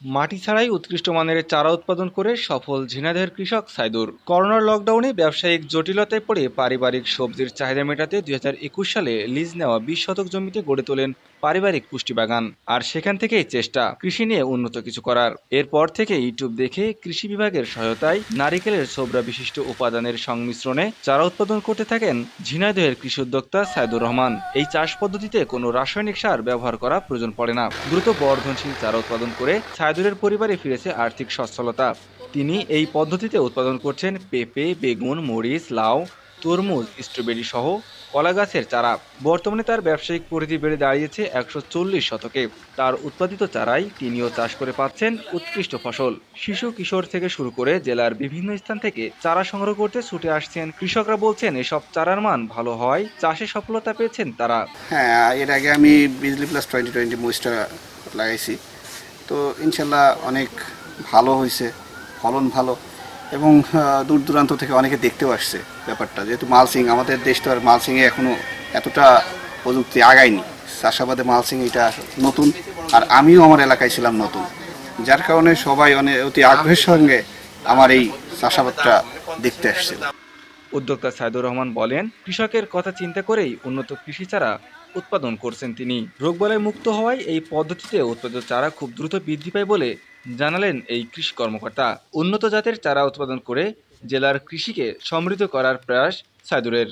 মাটি ছাড়াই উৎকৃষ্ট মানের চারা উৎপাদন করে সফল ঝিনাইদহের কৃষক সাইদুর। করোনার লকডাউনে ব্যবসায়িক জটিলতায় পড়ে পারিবারিক সবজির চাহিদা মেটাতে ২০২১ সালে লিজ নেওয়া ২০ শতক জমিতে গড়ে তোলেন পারিবারিক পুষ্টি বাগান। আর সেখান থেকেই চেষ্টা কৃষি নিয়ে উন্নত কিছু করার। এরপর থেকে ইউটিউব দেখে কৃষি বিভাগের সহায়তায় নারিকেলের ছোবড়া বিশিষ্ট উপাদানের সংমিশ্রণে চারা উৎপাদন করতে থাকেন ঝিনাইদহের কৃষি উদ্যোক্তা সাইদুর রহমান। এই চাষ পদ্ধতিতে কোনো রাসায়নিক সার ব্যবহার করা প্রয়োজন পড়ে না। দ্রুত বর্ধনশীল চারা উৎপাদন করে সাইদুরের পরিবারে ফিরেছে আর্থিক সচ্ছলতা। তিনি এই পদ্ধতিতে উৎপাদন করছেন পেঁপে, বেগুন, মরিচ, লাউ, তরমুজ, স্ট্রবেরি সহ কলা গাছের চারা। বর্তমানে তার ব্যবসায়িক পরিধি বেড়ে দাঁড়িয়েছে ১৪০ শতকে। তার উৎপাদিত চারাই তিনিও চাষ করে পাচ্ছেন উৎকৃষ্ট ফসল। শিশু কিশোর থেকে শুরু করে জেলার বিভিন্ন স্থান থেকে চারা সংগ্রহ করতে ছুটে আসছেন কৃষকরা। বলছেন এসব চারার মান ভালো হওয়ায় চাষে সফলতা পেয়েছেন তারা। হ্যাঁ, এর আগে আমি বিজলি প্লাস 2020 মরিচটা লাগাইছি, তো ইনশাল্লাহ অনেক ভালো হয়েছে, ফলন ভালো, এবং দূর দূরান্ত থেকে অনেকে দেখতেও আসছে ব্যাপারটা। যেহেতু মালসিং, আমাদের দেশ তো আর মালসিংয়ে এখনও এতটা প্রযুক্তি আগায়নি, চাষাবাদে মালসিং এটা নতুন, আর আমিও আমার এলাকায় ছিলাম নতুন, যার কারণে সবাই অতি আগ্রহের সঙ্গে আমার এই চাষাবাদটা দেখতে আসছে। উদ্যোক্তা সাইদুর রহমান বলেন, কৃষকের কথা চিন্তা করেই উন্নত কৃষি চারা উৎপাদন করছেন তিনি। রোগবালাই মুক্ত হওয়ায় এই পদ্ধতিতে উৎপাদিত চারা খুব দ্রুত বৃদ্ধি পায় বলে জানালেন এই কৃষি কর্মকর্তা। উন্নত জাতের চারা উৎপাদন করে জেলার কৃষিকে সমৃদ্ধ করার প্রয়াস সাইদুরের।